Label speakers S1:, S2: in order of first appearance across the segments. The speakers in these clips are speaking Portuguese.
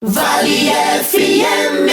S1: Vale FM.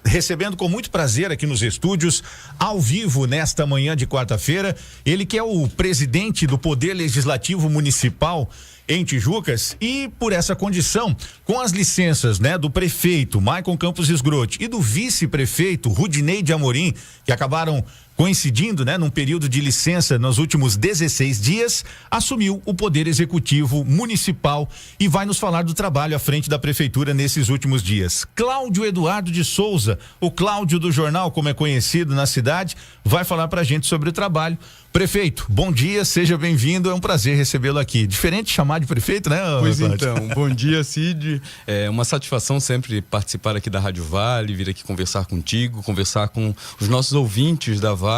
S2: Recebendo com muito prazer aqui nos estúdios, ao vivo nesta manhã de quarta-feira, ele que é o presidente do Poder Legislativo Municipal em Tijucas, e por essa condição, com as licenças, do prefeito Maicon Campos Esgrotti e do vice-prefeito Rudinei de Amorim, que acabaram coincidindo, num período de licença nos últimos 16 dias, assumiu o Poder Executivo Municipal e vai nos falar do trabalho à frente da Prefeitura nesses últimos dias. Cláudio Eduardo de Souza, o Cláudio do Jornal, como é conhecido na cidade, vai falar pra gente sobre o trabalho. Prefeito, bom dia, seja bem-vindo, é um prazer recebê-lo aqui. Diferente chamar de prefeito, né?
S3: Pois
S2: Cláudio?
S3: então, bom dia, Cid. É uma satisfação sempre participar aqui da Rádio Vale, vir aqui conversar contigo, conversar com os nossos ouvintes da Vale,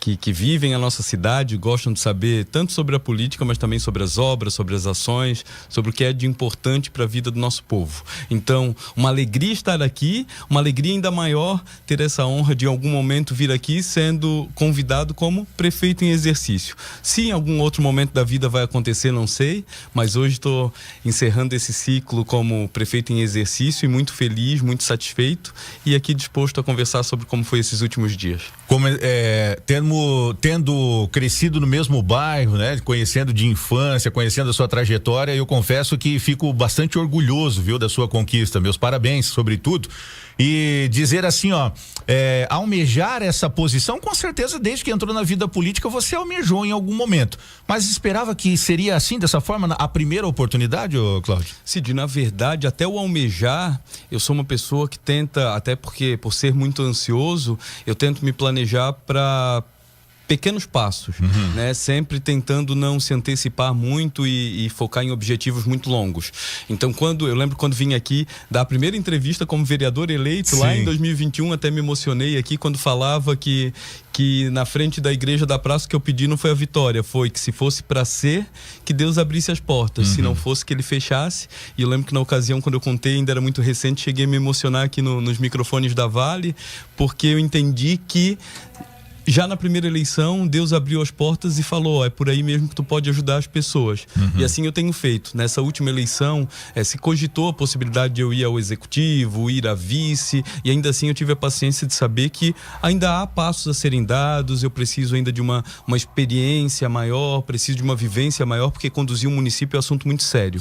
S3: que vivem a nossa cidade, gostam de saber tanto sobre a política, mas também sobre as obras, sobre as ações, sobre o que é de importante para a vida do nosso povo. Então, uma alegria estar aqui, uma alegria ainda maior ter essa honra de em algum momento vir aqui sendo convidado como prefeito em exercício. Se em algum outro momento da vida vai acontecer, não sei, mas hoje estou encerrando esse ciclo como prefeito em exercício e muito feliz, muito satisfeito e aqui disposto a conversar sobre como foi esses últimos dias.
S2: Tendo crescido no mesmo bairro, conhecendo de infância, conhecendo a sua trajetória, eu confesso que fico bastante orgulhoso, da sua conquista. Meus parabéns, sobretudo. E dizer assim, almejar essa posição, com certeza, desde que entrou na vida política, você almejou em algum momento. Mas esperava que seria assim, dessa forma, a primeira oportunidade, Cláudio?
S3: Cid, na verdade, até o almejar, eu sou uma pessoa que tenta, até porque por ser muito ansioso, eu tento me planejar para pequenos passos, sempre tentando não se antecipar muito e focar em objetivos muito longos. Então, eu lembro quando vim aqui dar a primeira entrevista como vereador eleito,
S2: Sim.
S3: lá em 2021, até me emocionei aqui quando falava que na frente da igreja da praça que eu pedi não foi a vitória, foi que se fosse para ser, que Deus abrisse as portas, se não fosse que ele fechasse. E eu lembro que na ocasião, quando eu contei, ainda era muito recente, cheguei a me emocionar aqui nos microfones da Vale, porque eu entendi que já na primeira eleição, Deus abriu as portas e falou, é por aí mesmo que tu pode ajudar as pessoas. E assim eu tenho feito. Nessa última eleição, se cogitou a possibilidade de eu ir ao executivo, ir a vice, e ainda assim eu tive a paciência de saber que ainda há passos a serem dados, eu preciso ainda de uma experiência maior, preciso de uma vivência maior, porque conduzir um município é um assunto muito sério.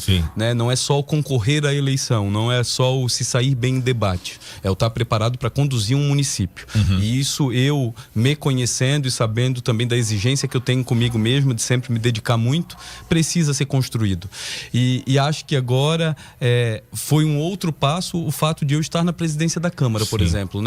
S3: Não é só o concorrer à eleição, não é só o se sair bem em debate, é o estar preparado para conduzir um município. E isso eu me conhecendo e sabendo também da exigência que eu tenho comigo mesmo, de sempre me dedicar muito, precisa ser construído. E acho que agora foi um outro passo o fato de eu estar na presidência da Câmara, por exemplo,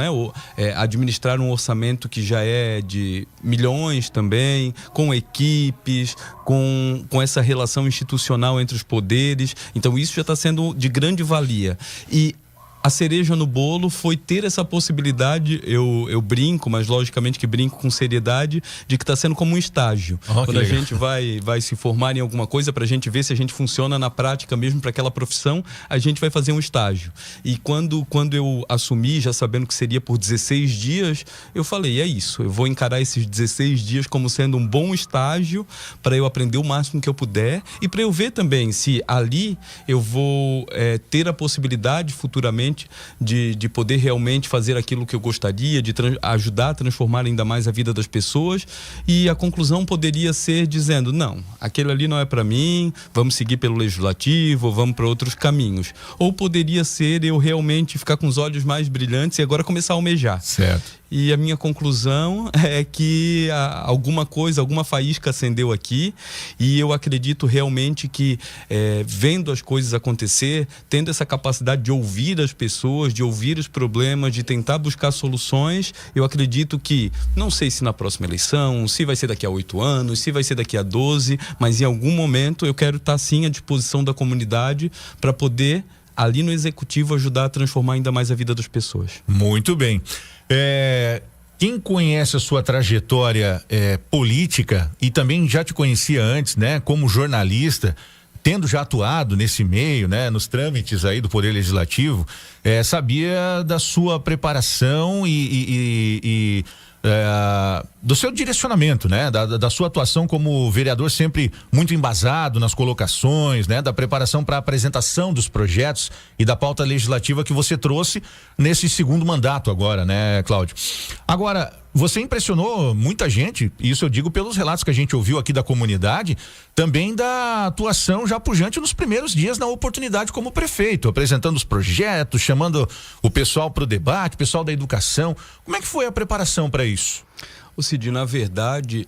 S3: administrar um orçamento que já é de milhões também, com equipes, com essa relação institucional entre os poderes. Então isso já está sendo de grande valia. E a cereja no bolo foi ter essa possibilidade, eu brinco, mas logicamente que brinco com seriedade, de que está sendo como um estágio. Quando a gente vai se formar em alguma coisa, para a gente ver se a gente funciona na prática mesmo para aquela profissão, a gente vai fazer um estágio. E quando eu assumi, já sabendo que seria por 16 dias, eu falei, é isso, eu vou encarar esses 16 dias como sendo um bom estágio para eu aprender o máximo que eu puder e para eu ver também se ali eu vou ter a possibilidade futuramente de poder realmente fazer aquilo que eu gostaria, de ajudar a transformar ainda mais a vida das pessoas. E a conclusão poderia ser dizendo, não, aquele ali não é para mim, vamos seguir pelo legislativo, vamos para outros caminhos. Ou poderia ser eu realmente ficar com os olhos mais brilhantes e agora começar a almejar.
S2: Certo.
S3: E a minha conclusão é que alguma faísca acendeu aqui, e eu acredito realmente que vendo as coisas acontecer, tendo essa capacidade de ouvir as pessoas, de ouvir os problemas, de tentar buscar soluções, eu acredito que, não sei se na próxima eleição, se vai ser daqui a 8 anos, se vai ser daqui a 12, mas em algum momento eu quero estar sim à disposição da comunidade para poder, ali no executivo, ajudar a transformar ainda mais a vida das pessoas.
S2: Muito bem. Quem conhece a sua trajetória política e também já te conhecia antes, como jornalista, tendo já atuado nesse meio, nos trâmites aí do Poder Legislativo, sabia da sua preparação e do seu direcionamento, né? Da sua atuação como vereador sempre muito embasado nas colocações, né? Da preparação para a apresentação dos projetos e da pauta legislativa que você trouxe nesse segundo mandato agora, né, Cláudio? Agora, você impressionou muita gente, isso eu digo pelos relatos que a gente ouviu aqui da comunidade, também da atuação já pujante nos primeiros dias na oportunidade como prefeito, apresentando os projetos, chamando o pessoal para o debate, o pessoal da educação. Como é que foi a preparação para isso?
S3: O Cid, na verdade,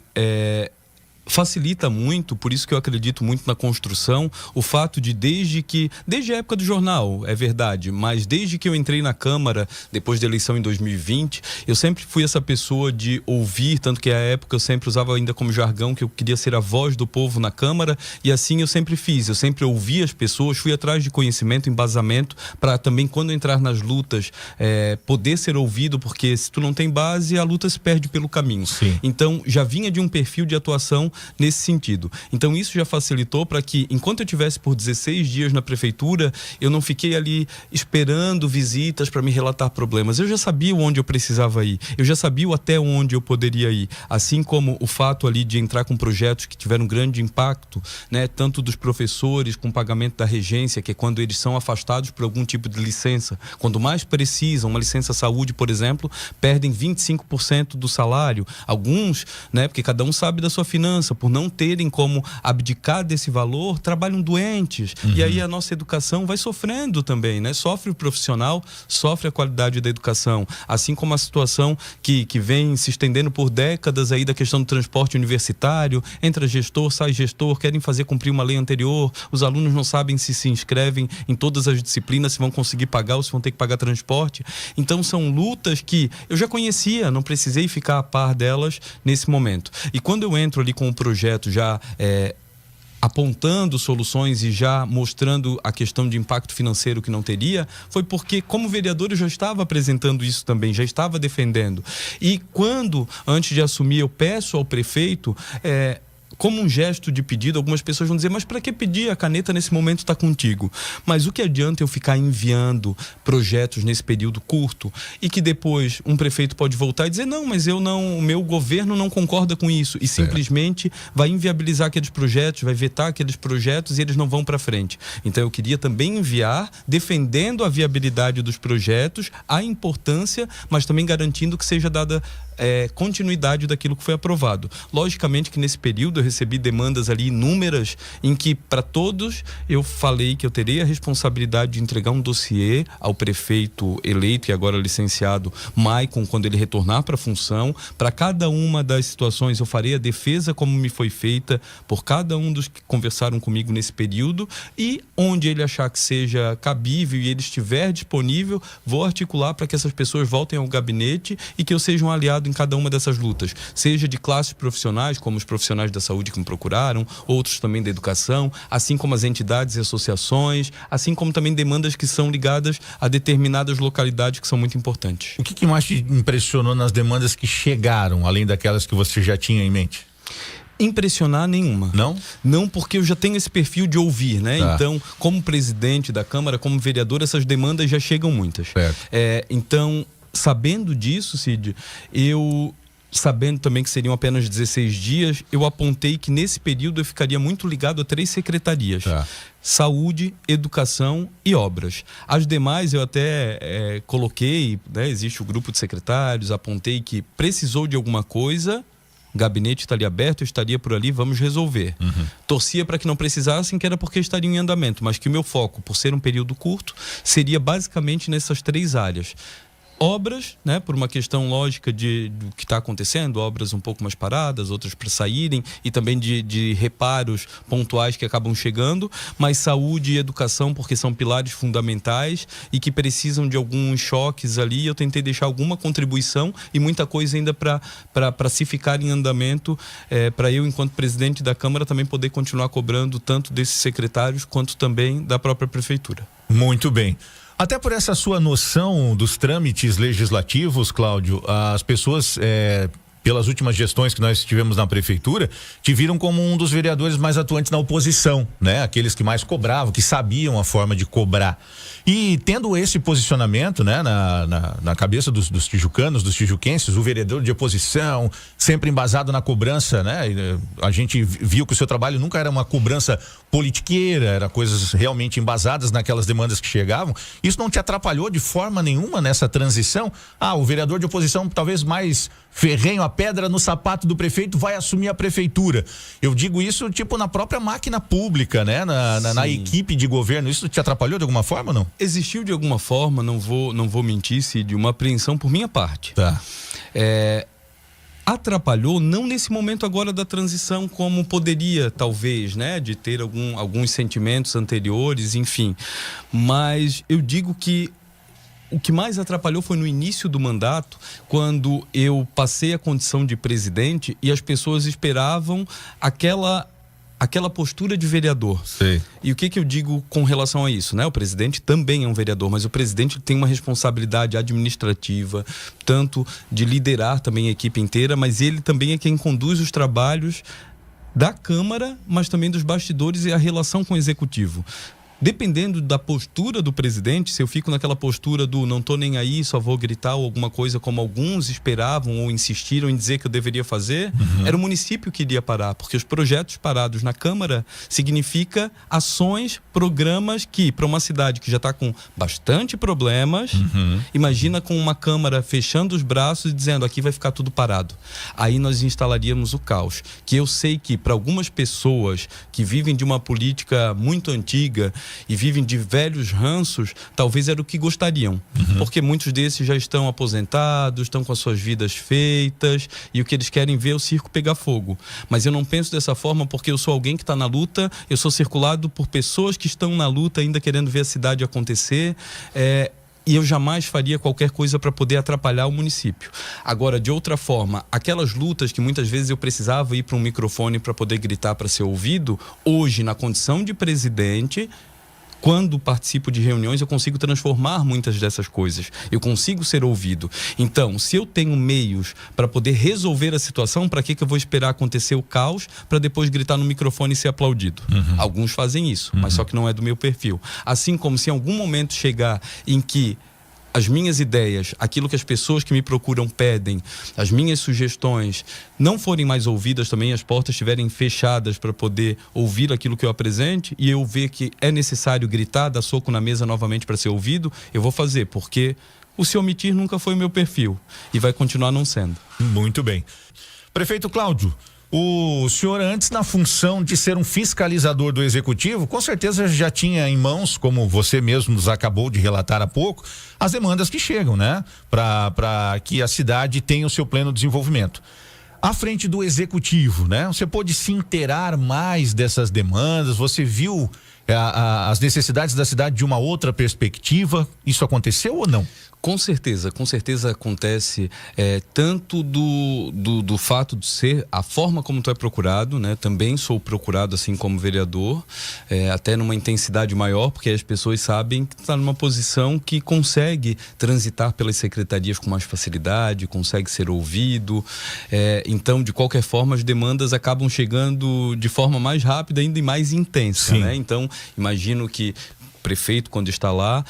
S3: facilita muito, por isso que eu acredito muito na construção, o fato de desde a época do jornal, é verdade, mas desde que eu entrei na Câmara, depois da eleição em 2020, eu sempre fui essa pessoa de ouvir, tanto que à época eu sempre usava ainda como jargão que eu queria ser a voz do povo na Câmara, e assim eu sempre fiz, eu sempre ouvi as pessoas, fui atrás de conhecimento, embasamento, para também quando entrar nas lutas, poder ser ouvido, porque se tu não tem base, a luta se perde pelo caminho.
S2: Sim.
S3: Então, já vinha de um perfil de atuação nesse sentido. Então isso já facilitou para que, enquanto eu tivesse por 16 dias na prefeitura, eu não fiquei ali esperando visitas para me relatar problemas. Eu já sabia onde eu precisava ir, eu já sabia até onde eu poderia ir, assim como o fato ali de entrar com projetos que tiveram grande impacto, né, tanto dos professores com pagamento da regência, que é quando eles são afastados por algum tipo de licença, quando mais precisam, uma licença saúde, por exemplo, perdem 25% do salário. Alguns, né, porque cada um sabe da sua finança, por não terem como abdicar desse valor, trabalham doentes. E aí a nossa educação vai sofrendo também, né? Sofre o profissional, sofre a qualidade da educação. Assim como a situação que vem se estendendo por décadas aí da questão do transporte universitário, entra gestor, sai gestor, querem fazer cumprir uma lei anterior, os alunos não sabem se inscrevem em todas as disciplinas, se vão conseguir pagar ou se vão ter que pagar transporte. Então são lutas que eu já conhecia, não precisei ficar a par delas nesse momento. E quando eu entro ali com o projeto já apontando soluções e já mostrando a questão de impacto financeiro que não teria, foi porque como vereador eu já estava apresentando isso também, já estava defendendo. E quando, antes de assumir, eu peço ao prefeito, como um gesto de pedido, algumas pessoas vão dizer, mas para que pedir? A caneta nesse momento está contigo. Mas o que adianta eu ficar enviando projetos nesse período curto e que depois um prefeito pode voltar e dizer, não, mas o meu governo não concorda com isso, e simplesmente vai inviabilizar aqueles projetos, vai vetar aqueles projetos e eles não vão para frente. Então eu queria também enviar, defendendo a viabilidade dos projetos, a importância, mas também garantindo que seja dada continuidade daquilo que foi aprovado. Logicamente que nesse período eu recebi demandas ali inúmeras, em que para todos eu falei que eu terei a responsabilidade de entregar um dossiê ao prefeito eleito e agora licenciado Maicon, quando ele retornar para a função. Para cada uma das situações eu farei a defesa como me foi feita por cada um dos que conversaram comigo nesse período, e onde ele achar que seja cabível e ele estiver disponível, vou articular para que essas pessoas voltem ao gabinete e que eu seja um aliado em cada uma dessas lutas, seja de classes profissionais, como os profissionais da saúde que me procuraram, outros também da educação, assim como as entidades e associações, assim como também demandas que são ligadas a determinadas localidades que são muito importantes.
S2: O que mais te impressionou nas demandas que chegaram, além daquelas que você já tinha em mente?
S3: Impressionar nenhuma.
S2: Não?
S3: Não, porque eu já tenho esse perfil de ouvir, né?
S2: Tá.
S3: Então, como presidente da Câmara, como vereador, essas demandas já chegam muitas. Então, sabendo disso, Cid, sabendo também que seriam apenas 16 dias, eu apontei que nesse período eu ficaria muito ligado a 3 secretarias.
S2: Tá.
S3: Saúde, educação e obras. As demais eu até coloquei, né? Existe o grupo de secretários, apontei que precisou de alguma coisa, o gabinete está ali aberto, eu estaria por ali, vamos resolver. Torcia para que não precisassem, que era porque estariam em andamento, mas que o meu foco, por ser um período curto, seria basicamente nessas 3 áreas. Obras, né, por uma questão lógica do que está acontecendo, obras um pouco mais paradas, outras para saírem, e também de reparos pontuais que acabam chegando, mas saúde e educação, porque são pilares fundamentais e que precisam de alguns choques ali. Eu tentei deixar alguma contribuição e muita coisa ainda para se ficar em andamento, para eu, enquanto presidente da Câmara, também poder continuar cobrando tanto desses secretários quanto também da própria prefeitura.
S2: Muito bem. Até por essa sua noção dos trâmites legislativos, Cláudio, as pessoas pelas últimas gestões que nós tivemos na prefeitura, te viram como um dos vereadores mais atuantes na oposição, né? Aqueles que mais cobravam, que sabiam a forma de cobrar. E tendo esse posicionamento, né, na cabeça dos tijucanos, dos tijuquenses, o vereador de oposição, sempre embasado na cobrança, né? A gente viu que o seu trabalho nunca era uma cobrança politiqueira, era coisas realmente embasadas naquelas demandas que chegavam. Isso não te atrapalhou de forma nenhuma nessa transição? O vereador de oposição talvez mais ferrenho, a pedra no sapato do prefeito, vai assumir a prefeitura. Eu digo isso tipo na própria máquina pública, né? Na equipe de governo. Isso te atrapalhou de alguma forma ou não?
S3: Existiu de alguma forma, não vou mentir, de uma apreensão por minha parte.
S2: Tá.
S3: Atrapalhou, não nesse momento agora da transição, como poderia, talvez, né? De ter alguns sentimentos anteriores, enfim. Mas eu digo que o que mais atrapalhou foi no início do mandato, quando eu passei a condição de presidente e as pessoas esperavam aquela postura de vereador.
S2: Sei.
S3: E o que eu digo com relação a isso, né? O presidente também é um vereador, mas o presidente tem uma responsabilidade administrativa, tanto de liderar também a equipe inteira, mas ele também é quem conduz os trabalhos da Câmara, mas também dos bastidores e a relação com o Executivo. Dependendo da postura do presidente, se eu fico naquela postura do não tô nem aí, só vou gritar ou alguma coisa como alguns esperavam ou insistiram em dizer que eu deveria fazer, era o município que iria parar, porque os projetos parados na Câmara significa ações, programas que, para uma cidade que já está com bastante problemas, imagina com uma Câmara fechando os braços e dizendo aqui vai ficar tudo parado. Aí nós instalaríamos o caos, que eu sei que para algumas pessoas que vivem de uma política muito antiga e vivem de velhos ranços, talvez era o que gostariam, porque muitos desses já estão aposentados, estão com as suas vidas feitas e o que eles querem ver é o circo pegar fogo. Mas eu não penso dessa forma, porque eu sou alguém que está na luta, eu sou circulado por pessoas que estão na luta ainda querendo ver a cidade acontecer, e eu jamais faria qualquer coisa para poder atrapalhar o município. Agora, de outra forma, aquelas lutas que muitas vezes eu precisava ir para um microfone para poder gritar, para ser ouvido, hoje, na condição de presidente, quando participo de reuniões, eu consigo transformar muitas dessas coisas. Eu consigo ser ouvido. Então, se eu tenho meios para poder resolver a situação, para que eu vou esperar acontecer o caos para depois gritar no microfone e ser aplaudido? Alguns fazem isso, mas só que não é do meu perfil. Assim como se em algum momento chegar em que as minhas ideias, aquilo que as pessoas que me procuram pedem, as minhas sugestões não forem mais ouvidas também, as portas estiverem fechadas para poder ouvir aquilo que eu apresente e eu ver que é necessário gritar, dar soco na mesa novamente para ser ouvido, eu vou fazer, porque o se omitir nunca foi o meu perfil e vai continuar não sendo.
S2: Muito bem. Prefeito Cláudio, o senhor antes na função de ser um fiscalizador do executivo, com certeza já tinha em mãos, como você mesmo nos acabou de relatar há pouco, as demandas que chegam, né? Para que a cidade tenha o seu pleno desenvolvimento. À frente do executivo, né? Você pôde se inteirar mais dessas demandas, você viu as necessidades da cidade de uma outra perspectiva, isso aconteceu ou não?
S3: Com certeza acontece, tanto do fato de ser a forma como tu é procurado, né? Também sou procurado assim como vereador, até numa intensidade maior, porque as pessoas sabem que está numa posição que consegue transitar pelas secretarias com mais facilidade, consegue ser ouvido, então de qualquer forma as demandas acabam chegando de forma mais rápida ainda e mais intensa, né? Então imagino que prefeito, quando está lá,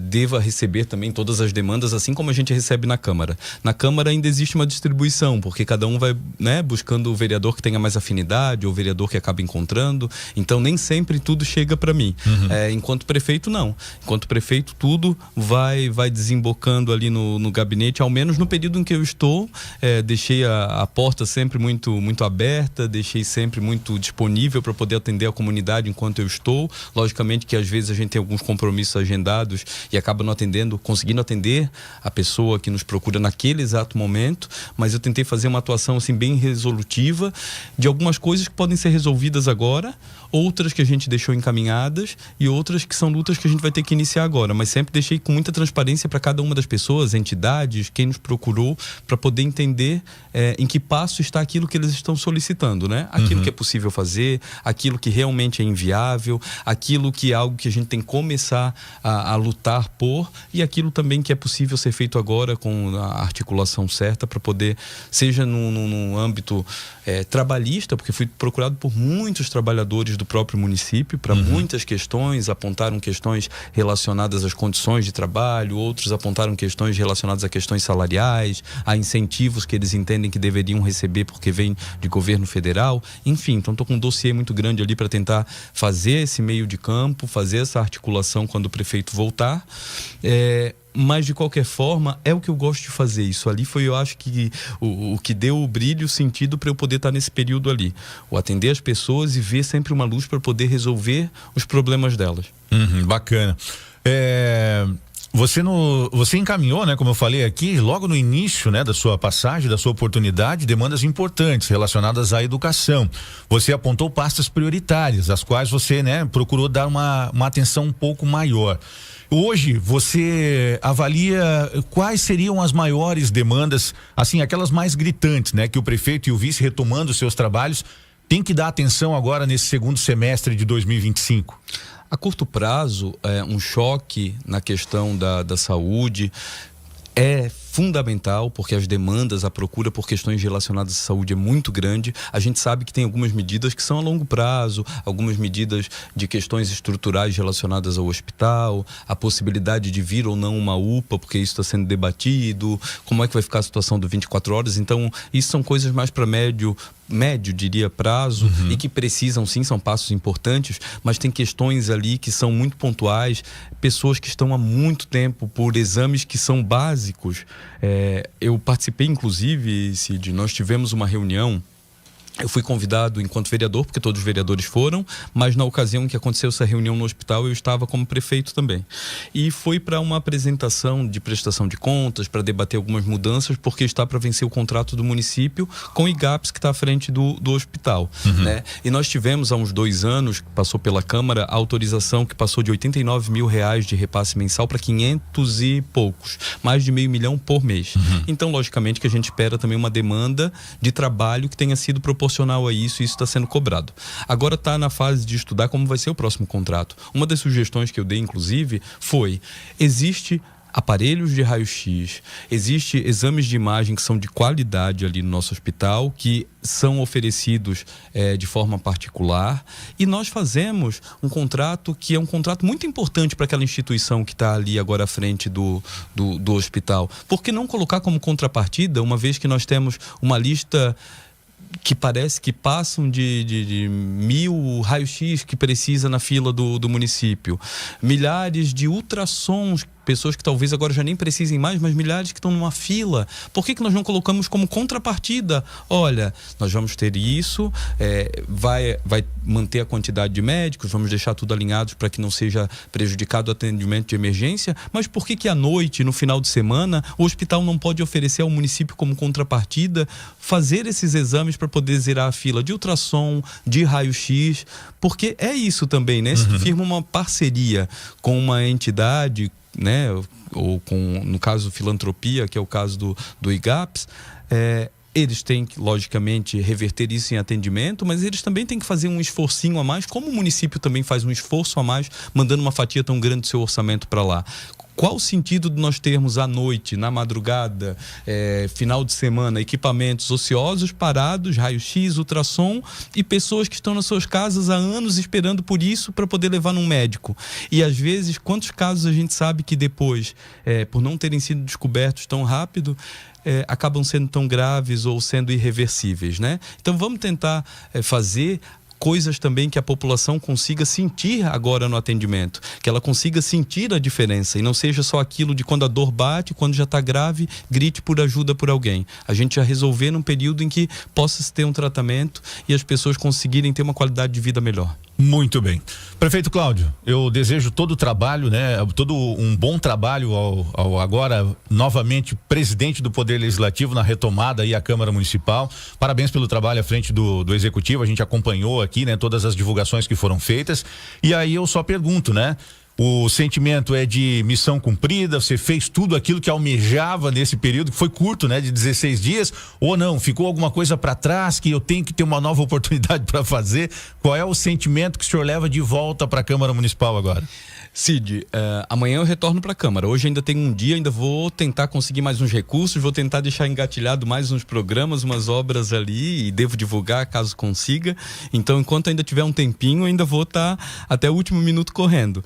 S3: deva receber também todas as demandas, assim como a gente recebe na Câmara. Na Câmara ainda existe uma distribuição, porque cada um vai, né, buscando o vereador que tenha mais afinidade, ou o vereador que acaba encontrando, então nem sempre tudo chega para mim. Enquanto prefeito, não. Enquanto prefeito, tudo vai desembocando ali no gabinete, ao menos no período em que eu estou, deixei a porta sempre muito aberta, deixei sempre muito disponível para poder atender a comunidade enquanto eu estou. Logicamente que às vezes a gente tem alguns compromissos agendados e acaba não conseguindo atender a pessoa que nos procura naquele exato momento, mas eu tentei fazer uma atuação assim bem resolutiva de algumas coisas que podem ser resolvidas agora, outras que a gente deixou encaminhadas e outras que são lutas que a gente vai ter que iniciar agora, mas sempre deixei com muita transparência para cada uma das pessoas, entidades, quem nos procurou, para poder entender em que passo está aquilo que eles estão solicitando, né? Aquilo que é possível fazer, aquilo que realmente é inviável, aquilo que é algo que a gente tem tem que começar a lutar por, e aquilo também que é possível ser feito agora com a articulação certa para poder, seja num âmbito trabalhista, porque fui procurado por muitos trabalhadores do próprio município para muitas questões, apontaram questões relacionadas às condições de trabalho, outros apontaram questões relacionadas a questões salariais, a incentivos que eles entendem que deveriam receber porque vem de governo federal, enfim, então estou com um dossiê muito grande ali para tentar fazer esse meio de campo, fazer essa articulação quando o prefeito voltar, mas de qualquer forma é o que eu gosto de fazer. Isso ali foi, eu acho que o que deu o brilho, o sentido para eu poder estar nesse período ali, o atender as pessoas e ver sempre uma luz para poder resolver os problemas delas.
S2: Bacana. Você encaminhou, né, como eu falei aqui, logo no início, né, da sua passagem, da sua oportunidade, demandas importantes relacionadas à educação. Você apontou pastas prioritárias, às quais você, né, procurou dar uma atenção um pouco maior. Hoje, você avalia quais seriam as maiores demandas, assim, aquelas mais gritantes, né, que o prefeito e o vice, retomando seus trabalhos, tem que dar atenção agora nesse segundo semestre de 2025?
S3: A curto prazo, um choque na questão da saúde é fundamental, porque as demandas, a procura por questões relacionadas à saúde é muito grande. A gente sabe que tem algumas medidas que são a longo prazo, algumas medidas de questões estruturais relacionadas ao hospital, a possibilidade de vir ou não uma UPA, porque isso está sendo debatido, como é que vai ficar a situação do 24 horas. Então, isso são coisas mais para médio, diria, prazo, e que precisam, sim, são passos importantes, mas tem questões ali que são muito pontuais, pessoas que estão há muito tempo por exames que são básicos. Eu participei, inclusive, Cid, nós tivemos uma reunião. Eu fui convidado enquanto vereador, porque todos os vereadores foram, mas na ocasião que aconteceu essa reunião no hospital, eu estava como prefeito também. E foi para uma apresentação de prestação de contas, para debater algumas mudanças, porque está para vencer o contrato do município com o IGAPS, que está à frente do hospital. Né? E nós tivemos, há uns 2 anos, passou pela Câmara, a autorização que passou de R$89 mil de repasse mensal para 500 e poucos, mais de R$500 mil por mês. Então, logicamente, que a gente espera também uma demanda de trabalho que tenha sido proporcional a isso, e isso está sendo cobrado. Agora está na fase de estudar como vai ser o próximo contrato. Uma das sugestões que eu dei, inclusive, foi: existe aparelhos de raio-x, existe exames de imagem que são de qualidade ali no nosso hospital, que são oferecidos de forma particular, e nós fazemos um contrato que é um contrato muito importante para aquela instituição que está ali agora à frente do hospital. Por que não colocar como contrapartida, uma vez que nós temos uma lista que parece que passam de 1000 raios-x que precisa na fila do município, milhares de ultrassons, pessoas que talvez agora já nem precisem mais, mas milhares que estão numa fila. Por que nós não colocamos como contrapartida? Olha, nós vamos ter isso, vai manter a quantidade de médicos, vamos deixar tudo alinhado para que não seja prejudicado o atendimento de emergência, mas por que à noite, no final de semana, o hospital não pode oferecer ao município como contrapartida fazer esses exames para poder zerar a fila de ultrassom, de raio-x? Porque é isso também, né? Se tu firma uma parceria com uma entidade, né, ou com, no caso, filantropia, que é o caso do IGAPS, eles têm que, logicamente, reverter isso em atendimento, mas eles também têm que fazer um esforcinho a mais, como o município também faz um esforço a mais, mandando uma fatia tão grande do seu orçamento para lá. Qual o sentido de nós termos à noite, na madrugada, final de semana, equipamentos ociosos, parados, raio-x, ultrassom, e pessoas que estão nas suas casas há anos esperando por isso para poder levar num médico? E às vezes, quantos casos a gente sabe que depois, por não terem sido descobertos tão rápido, acabam sendo tão graves ou sendo irreversíveis, né? Então vamos tentar fazer coisas também que a população consiga sentir agora no atendimento, que ela consiga sentir a diferença e não seja só aquilo de quando a dor bate, quando já está grave, grite por ajuda por alguém. A gente já resolver num período em que possa se ter um tratamento e as pessoas conseguirem ter uma qualidade de vida melhor.
S2: Muito bem. Prefeito Cláudio, eu desejo todo o trabalho, né? Todo um bom trabalho ao agora novamente presidente do Poder Legislativo na retomada aí à Câmara Municipal. Parabéns pelo trabalho à frente do Executivo. A gente acompanhou aqui, né? Todas as divulgações que foram feitas. E aí eu só pergunto, né? O sentimento é de missão cumprida? Você fez tudo aquilo que almejava nesse período, que foi curto, né? De 16 dias, ou não? Ficou alguma coisa para trás que eu tenho que ter uma nova oportunidade para fazer? Qual é o sentimento que o senhor leva de volta para a Câmara Municipal agora?
S3: Cid, amanhã eu retorno para a Câmara. Hoje ainda tem um dia, ainda vou tentar conseguir mais uns recursos, vou tentar deixar engatilhado mais uns programas, umas obras ali, e devo divulgar caso consiga. Então, enquanto ainda tiver um tempinho, ainda vou estar até o último minuto correndo.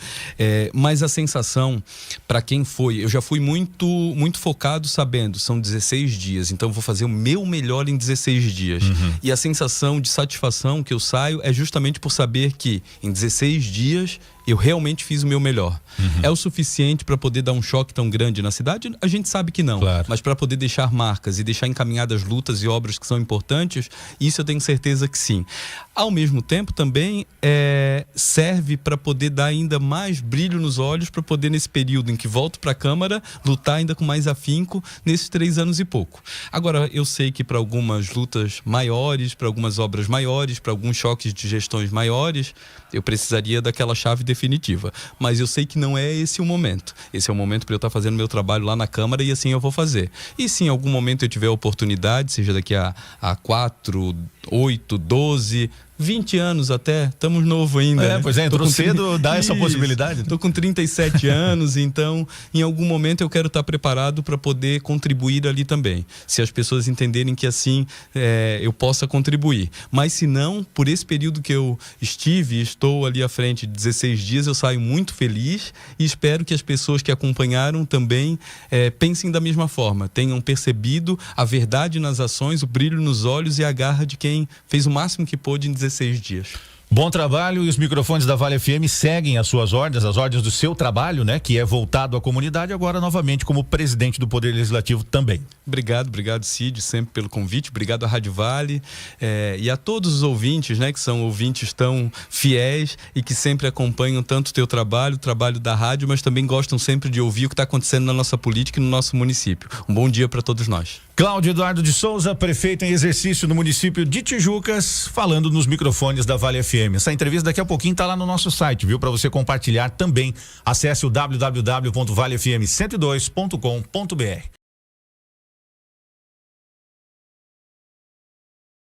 S3: Mas a sensação, para quem foi, eu já fui muito focado sabendo, são 16 dias, então vou fazer o meu melhor em 16 dias. E a sensação de satisfação que eu saio é justamente por saber que em 16 dias eu realmente fiz o meu melhor. É o suficiente para poder dar um choque tão grande na cidade? A gente sabe que não.
S2: Claro.
S3: Mas para poder deixar marcas e deixar encaminhadas lutas e obras que são importantes, isso eu tenho certeza que sim. Ao mesmo tempo, também serve para poder dar ainda mais brilho nos olhos, para poder, nesse período em que volto para a Câmara, lutar ainda com mais afinco nesses 3 anos e pouco. Agora, eu sei que para algumas lutas maiores, para algumas obras maiores, para alguns choques de gestões maiores, eu precisaria daquela chave definitiva. Mas eu sei que não é esse o momento. Esse é o momento para eu estar fazendo meu trabalho lá na Câmara e assim eu vou fazer. E se em algum momento eu tiver a oportunidade, seja daqui a 4, 8, 12... 20 anos até, estamos novo ainda.
S2: Pois é, entrou cedo, dá essa possibilidade.
S3: Estou com 37 anos, então em algum momento eu quero estar preparado para poder contribuir ali também. Se as pessoas entenderem que assim eu possa contribuir. Mas se não, por esse período que eu estive e estou ali à frente de 16 dias, eu saio muito feliz e espero que as pessoas que acompanharam também pensem da mesma forma, tenham percebido a verdade nas ações, o brilho nos olhos e a garra de quem fez o máximo que pôde em 16 dias.
S2: Bom trabalho, e os microfones da Vale FM seguem as suas ordens, as ordens do seu trabalho, né? Que é voltado à comunidade, agora novamente como presidente do Poder Legislativo também.
S3: Obrigado Cid, sempre pelo convite, obrigado à Rádio Vale e a todos os ouvintes, né? Que são ouvintes tão fiéis e que sempre acompanham tanto o teu trabalho, o trabalho da rádio, mas também gostam sempre de ouvir o que está acontecendo na nossa política e no nosso município. Um bom dia para todos nós.
S2: Cláudio Eduardo de Souza, prefeito em exercício no município de Tijucas, falando nos microfones da Vale FM. Essa entrevista daqui a pouquinho está lá no nosso site, viu? Para você compartilhar também. Acesse o www.valefm102.com.br.